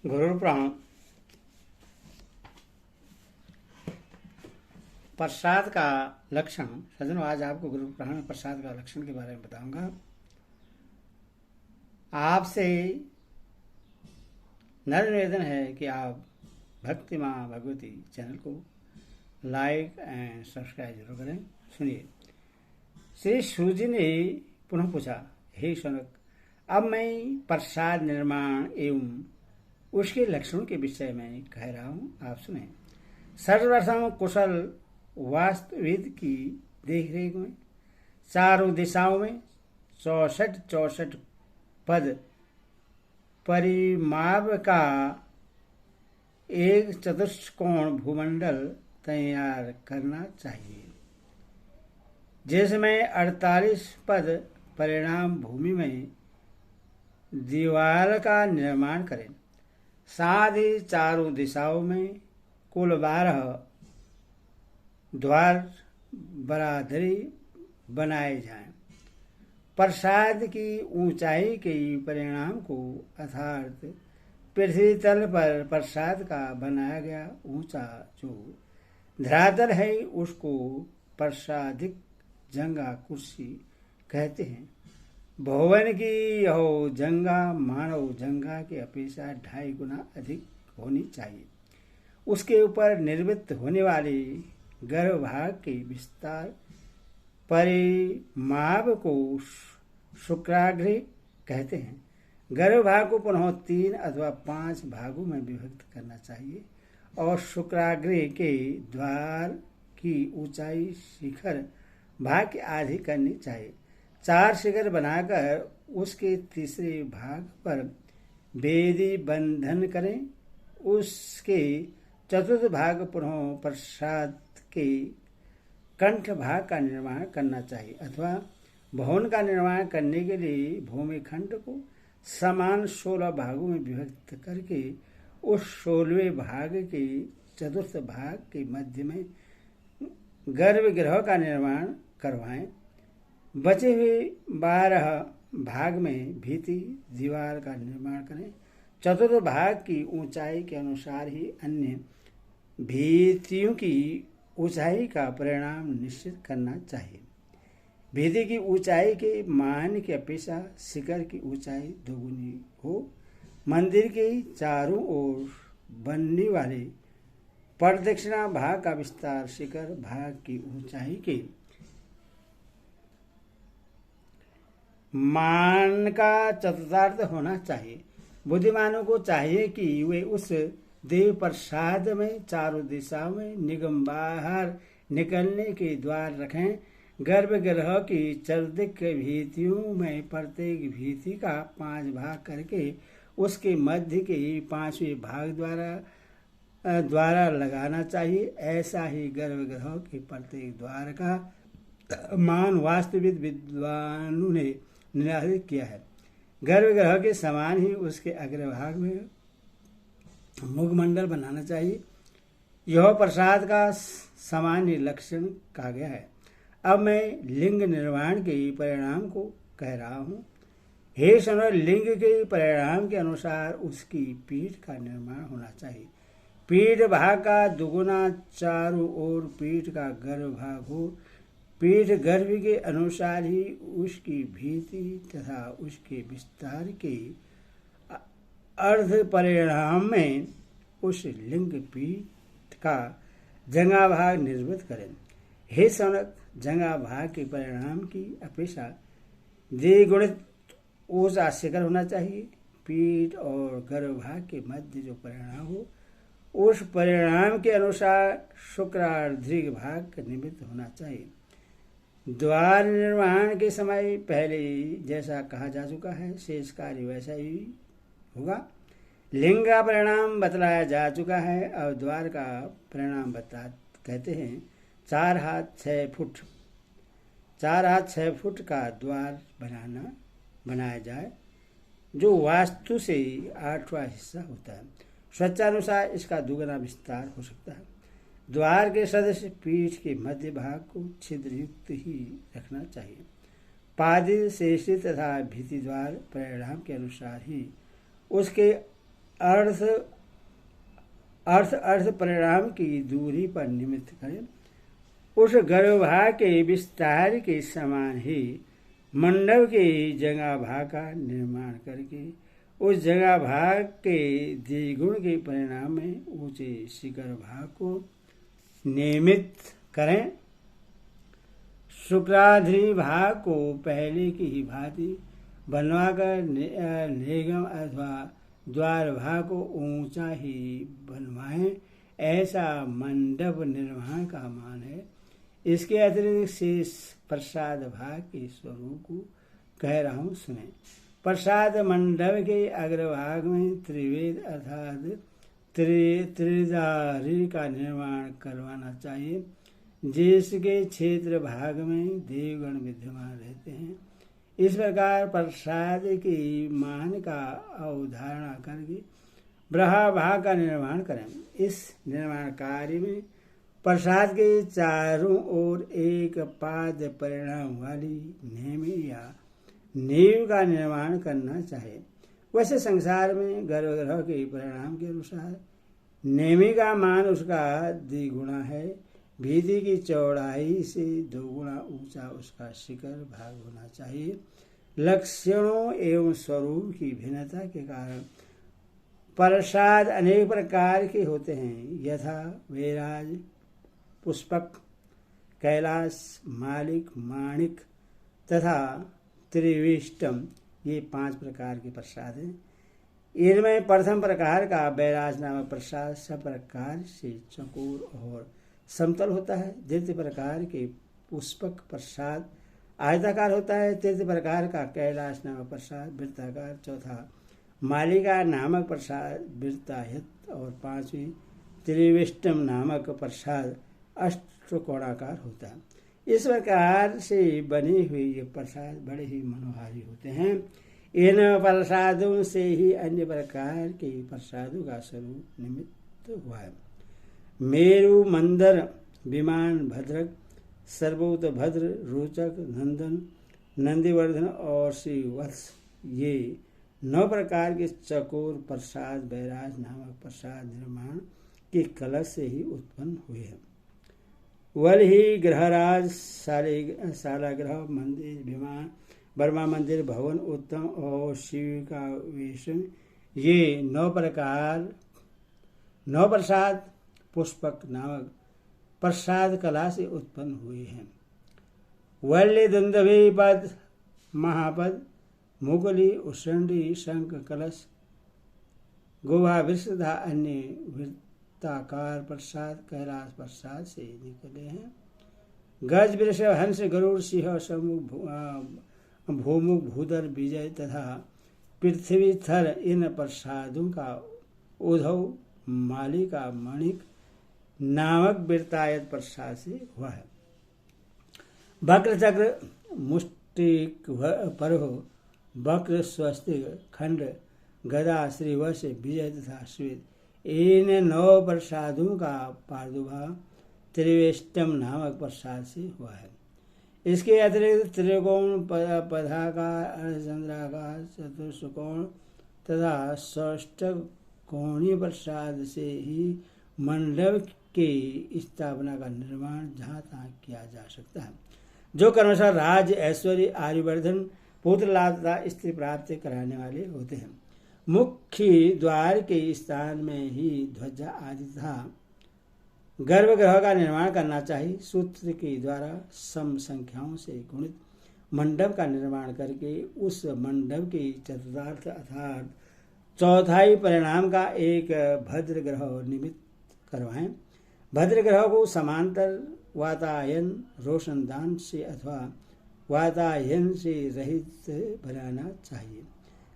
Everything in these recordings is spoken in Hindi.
गुरु पुराण प्रसाद का लक्षण। सज्जनों, आज आपको गुरु पुराण में प्रसाद का लक्षण के बारे में बताऊंगा। आपसे नम्र निवेदन है कि आप भक्ति माँ भगवती चैनल को लाइक एंड सब्सक्राइब जरूर करें। सुनिए, श्री सूजी ने पुनः पूछा, हे शौनक, अब मैं प्रसाद निर्माण एवं उसके लक्षणों के विषय में कह रहा हूँ, आप सुने। सर्वप्रथम कुशल वास्तुविद की देखरेख में चारों दिशाओं में 64 पद परिमाप का एक चतुष्कोण भूमंडल तैयार करना चाहिए, जिसमें 48 पद परिणाम भूमि में दीवार का निर्माण करें। साथ ही चारों दिशाओं में कुल 12 द्वार बरादरी बनाए जाएं। प्रसाद की ऊंचाई के परिणाम को अर्थात पृथ्वी तल पर प्रसाद का बनाया गया ऊंचा जो धरातल है उसको प्रसादिक जंगा कुर्सी कहते हैं। भवन की यह जंगा मानव जंगा की अपेक्षा 2.5 गुना अधिक होनी चाहिए। उसके ऊपर निर्मित होने वाले गर्भभाग के विस्तार परिमाप को शुक्राग्र कहते हैं। गर्भभाग को पुनः 3 अथवा 5 भागों में विभक्त करना चाहिए और शुक्राग्र के द्वार की ऊंचाई शिखर भाग के आधी करनी चाहिए। 4 शिखर बनाकर उसके तीसरे भाग पर वेदी बंधन करें। उसके चतुर्थ भाग पुनः प्रसाद के कंठ भाग का निर्माण करना चाहिए अथवा भवन का निर्माण करने के लिए भूमि खंड को समान 16 भागों में विभक्त करके उस 16वें भाग के चतुर्थ भाग के मध्य में गर्भगृह का निर्माण करवाएं। बचे हुए 12 भाग में भीति दीवार का निर्माण करें। चतुर्थ भाग की ऊंचाई के अनुसार ही अन्य भीतियों की ऊंचाई का परिणाम निश्चित करना चाहिए। भीति की ऊंचाई के मान की अपेक्षा शिखर की ऊंचाई दोगुनी हो। मंदिर के चारों ओर बनने वाले प्रदक्षिणा भाग का विस्तार शिखर भाग की ऊंचाई के मान का चतुर्थांश होना चाहिए। बुद्धिमानों को चाहिए कि वे उस देव प्रसाद में चारों दिशाओं में निगम बाहर निकलने के द्वार रखें। गर्भगृह की चतुर्दिक भीतियों में प्रत्येक भीति का 5 भाग करके उसके मध्य के 5वें भाग द्वारा लगाना चाहिए। ऐसा ही गर्भगृह के प्रत्येक द्वार का मान वास्तविक विद्वानों ने निर्धारित किया है। गर्भगृह के समान ही उसके अग्रभाग में मुखमंडल बनाना चाहिए। यह प्रसाद का सामान्य लक्षण कहा गया है। अब मैं लिंग निर्माण के परिणाम को कह रहा हूँ। हे सुनो, लिंग के परिणाम के अनुसार उसकी पीठ का निर्माण होना चाहिए। पीठ भाग का दुगुना चारों ओर पीठ का गर्भभाग हो। पीठ गर्भ के अनुसार ही उसकी भीति तथा उसके विस्तार के अर्ध परिणाम में उस लिंग पीठ का जंगा भाग निर्मित करें। हे शौनक, जंगा भाग के परिणाम की अपेक्षा द्विगुणित ऊंचा शिखर होना चाहिए। पीठ और गर्भभाग के मध्य जो परिणाम हो उस परिणाम के अनुसार शुक्रार्धिक भाग का निमित्त होना चाहिए। द्वार निर्माण के समय पहले जैसा कहा जा चुका है शेष कार्य वैसा ही होगा। लिंग का परिणाम बतलाया जा चुका है। अब द्वार का परिणाम कहते हैं 4 हाथ 6 फुट 4 हाथ 6 फुट का द्वार बनाया जाए, जो वास्तु से 8वां हिस्सा होता है। स्वच्छानुसार इसका दुगना विस्तार हो सकता है। द्वार के सदस्य पीठ के मध्य भाग को छिद्र युक्त ही रखना चाहिए। पादिल शेषित तथा भीति द्वार परिणाम के अनुसार ही उसके अर्थ परिणाम की दूरी पर निमित्त करें। उस गर्भभाग के विस्तार के समान ही मंडप के जगह भाग का निर्माण करके उस जगह भाग के द्विगुण के परिणाम में ऊंचे शिखर भाग को नियमित करें। शुक्राद्रि भाग को पहले की ही भांति बनवाकर निगम अथवा द्वार भाग को ऊंचा ही बनवाएं, ऐसा मंडप निर्माण का मान है। इसके अतिरिक्त शेष प्रसाद भाग के स्वरूप को कह रहा हूं, सुने। प्रसाद मंडप के अग्रभाग में त्रिवेद अर्थात त्रिदारी का निर्माण करवाना चाहिए, जिसके क्षेत्र भाग में देवगण विद्यमान रहते हैं। इस प्रकार प्रसाद की मान का अवधारणा करके ब्रहा भाग का निर्माण करें। इस निर्माण कार्य में प्रसाद के चारों ओर एक पाद परिणाम वाली नेमी या नींव का निर्माण करना चाहिए। वैसे संसार में गर्भगृह के परिणाम के अनुसार नेमी का मान उसका द्विगुणा है। भीति की चौड़ाई से 2 गुना ऊंचा उसका शिखर भाग होना चाहिए। लक्षणों एवं स्वरूप की भिन्नता के कारण प्रसाद अनेक प्रकार के होते हैं, यथा वैराज, पुष्पक, कैलाश, मालिक, माणिक तथा त्रिविष्टम, ये 5 प्रकार के प्रसाद हैं। इनमें प्रथम प्रकार का वैराज नामक प्रसाद सब प्रकार से चकोर और समतल होता है। द्वितीय प्रकार के पुष्पक प्रसाद आयताकार होता है। तृतीय प्रकार का कैलाश नामक प्रसाद वृत्ताकार। चौथा मालिका नामक प्रसाद वृत्तायत और 5वीं त्रिविष्टम नामक प्रसाद अष्टकोणाकार होता है। इस प्रकार से बने हुए ये प्रसाद बड़े ही मनोहारी होते हैं। इन प्रसादों से ही अन्य प्रकार के प्रसादों का स्वरूप निमित्त हुआ है। मेरु, मंदर, विमान, भद्रक, सर्वोत भद्र, रोचक, नंदन, नंदीवर्धन और श्रीवत्स, ये 9 प्रकार के चकोर प्रसाद बैराज नामक प्रसाद निर्माण के कलश से ही उत्पन्न हुए हैं। वल ही ग्रहराज, शालाग्रह, मंदिर, विमान, वर्मा मंदिर, भवन, उत्तम और शिव का वेशन, ये 9 प्रसाद पुष्पक नामक प्रसाद कला से उत्पन्न हुए हैं। वल्ली, दुंदभी, पद, महापद, मुगली, उशंडी, शंख, कलश, गुहा, वृष तथा अन्य वृत्ताकार प्रसाद कैलाश प्रसाद से निकले हैं। गज, वृषभ, हंस, गरुड़, सिंह, समूह, भूमुख, भूदर, विजय तथा पृथ्वी थर, इन प्रसादों का उद्धव मालिका मणिक नामक वृत्तायत प्रसाद से हुआ है। वक्र, चक्र, मुष्टिक, परहो, वक्र, स्वस्तिक, खंड, गदा, श्रीवश, विजय तथा श्वेत, इन 9 प्रसादों का प्रादुर्भाव त्रिवेष्टम नामक प्रसाद से हुआ है। इसके अतिरिक्त त्रिकोण, पदाकार, अर्धचंद्राकार, चतुष्कोण तथा षष्ठक कोणीय प्रसाद से ही मंडप की स्थापना का निर्माण जहाँ तहाँ किया जा सकता है, जो क्रमशः राज्य, ऐश्वर्य, आयुवर्धन, पुत्र लाभ तथा स्त्री प्राप्त कराने वाले होते हैं। मुख्य द्वार के स्थान में ही ध्वजा आदि तथा गर्भगृह का निर्माण करना चाहिए। सूत्र के द्वारा सम संख्याओं से गुणित मंडप का निर्माण करके उस मंडप के चतुर्थार्थ अर्थात चौथाई परिणाम का एक भद्र ग्रह निमित्त करवाएं। भद्र ग्रह को समांतर वातायन रोशनदान से अथवा वातायन से रहित बनाना चाहिए।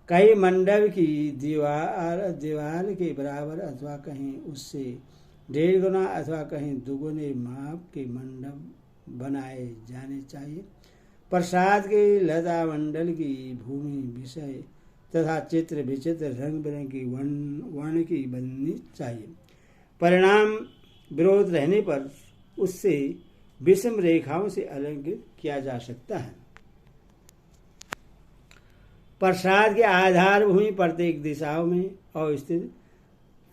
कई मंडप की दीवार के बराबर अथवा कहीं उससे 1.5 गुना अथवा कहीं 2 गुने माप के मंडप बनाए जाने चाहिए। प्रसाद के लता मंडल की भूमि, विषय तथा चित्र विचित्र रंग बिरंगी वर्ण की बननी चाहिए। परिणाम विरोध रहने पर उससे विषम रेखाओं से अलंकृत किया जा सकता है। प्रसाद के आधार भूमि प्रत्येक दिशाओं में अवस्थित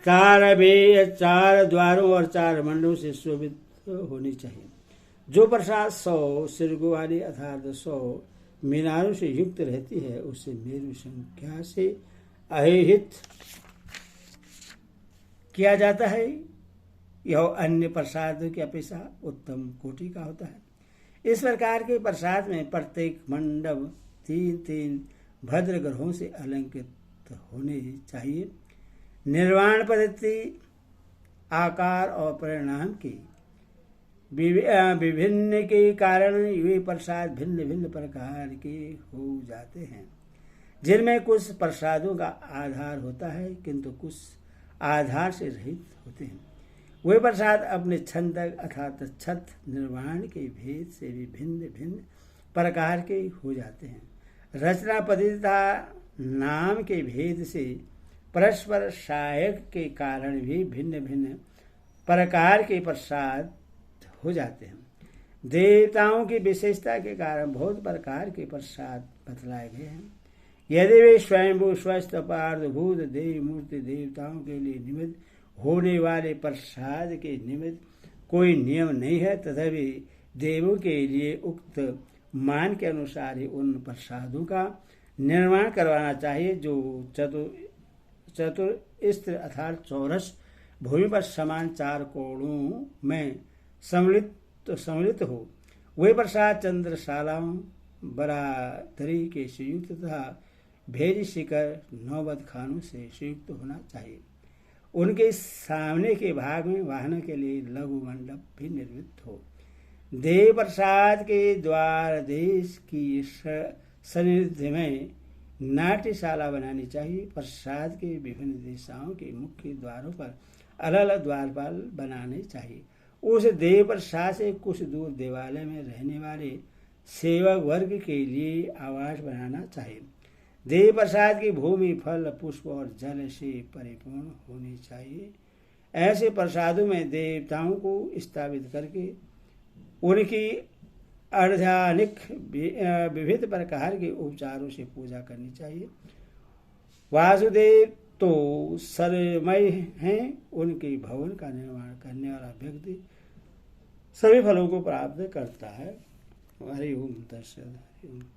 4 द्वारों और 4 मंडलों से शोभित होनी चाहिए। जो प्रसाद 100 सिरकों वाली अर्थात 100 मीनारों से युक्त रहती है उसे मेरु संख्या से अहित किया जाता है। यह अन्य प्रसादों की अपेक्षा उत्तम कोटि का होता है। इस प्रकार के प्रसाद में प्रत्येक मंडप 3 भद्र ग्रहों से अलंकृत होने चाहिए। निर्वाण पद्धति, आकार और परिणाम की विभिन्न के कारण वे प्रसाद भिन्न भिन्न प्रकार के हो जाते हैं, जिनमें कुछ प्रसादों का आधार होता है किंतु कुछ आधार से रहित होते हैं। वे प्रसाद अपने छंदक अर्थात छत निर्वाण के भेद से भी भिन्न भिन्न प्रकार के हो जाते हैं। रचना पद्धतिता नाम के भेद से परस्पर सहायक के कारण भी भिन्न भिन्न प्रकार के प्रसाद हो जाते हैं। देवताओं की विशेषता के कारण बहुत प्रकार के प्रसाद बतलाए गए हैं। यदि वे स्वयंभू स्वस्थ पार्थभूत देव मूर्ति देवताओं के लिए निमित्त होने वाले प्रसाद के निमित्त कोई नियम नहीं है, तथापि देवों के लिए उक्त मान के अनुसार ही उन प्रसादों का निर्माण करवाना चाहिए जो चतुस्त्र अर्थात चौरस भूमि पर समान 4 कोणों में सम्मिलित हो। वे प्रसाद चंद्रशालाओं बरादरी के संयुक्त तथा भेद शिखर 9 खानों से संयुक्त होना चाहिए। उनके सामने के भाग में वाहन के लिए लघु मंडप भी निर्मित हो। देव प्रसाद के द्वार देश की सन्निधि में नाट्यशाला बनानी चाहिए। प्रसाद के विभिन्न दिशाओं के मुख्य द्वारों पर अलग अलग द्वारपाल बनाने चाहिए। उस देव प्रसाद से कुछ दूर देवालय में रहने वाले सेवक वर्ग के लिए आवास बनाना चाहिए। देव प्रसाद की भूमि फल पुष्प और जल से परिपूर्ण होनी चाहिए। ऐसे प्रसादों में देवताओं को स्थापित करके उनकी अर्धानिक विविध प्रकार के उपचारों से पूजा करनी चाहिए। वासुदेव तो सर्वमय हैं, उनके भवन का निर्माण करने वाला व्यक्ति सभी फलों को प्राप्त करता है। हरि ओम तत्सत।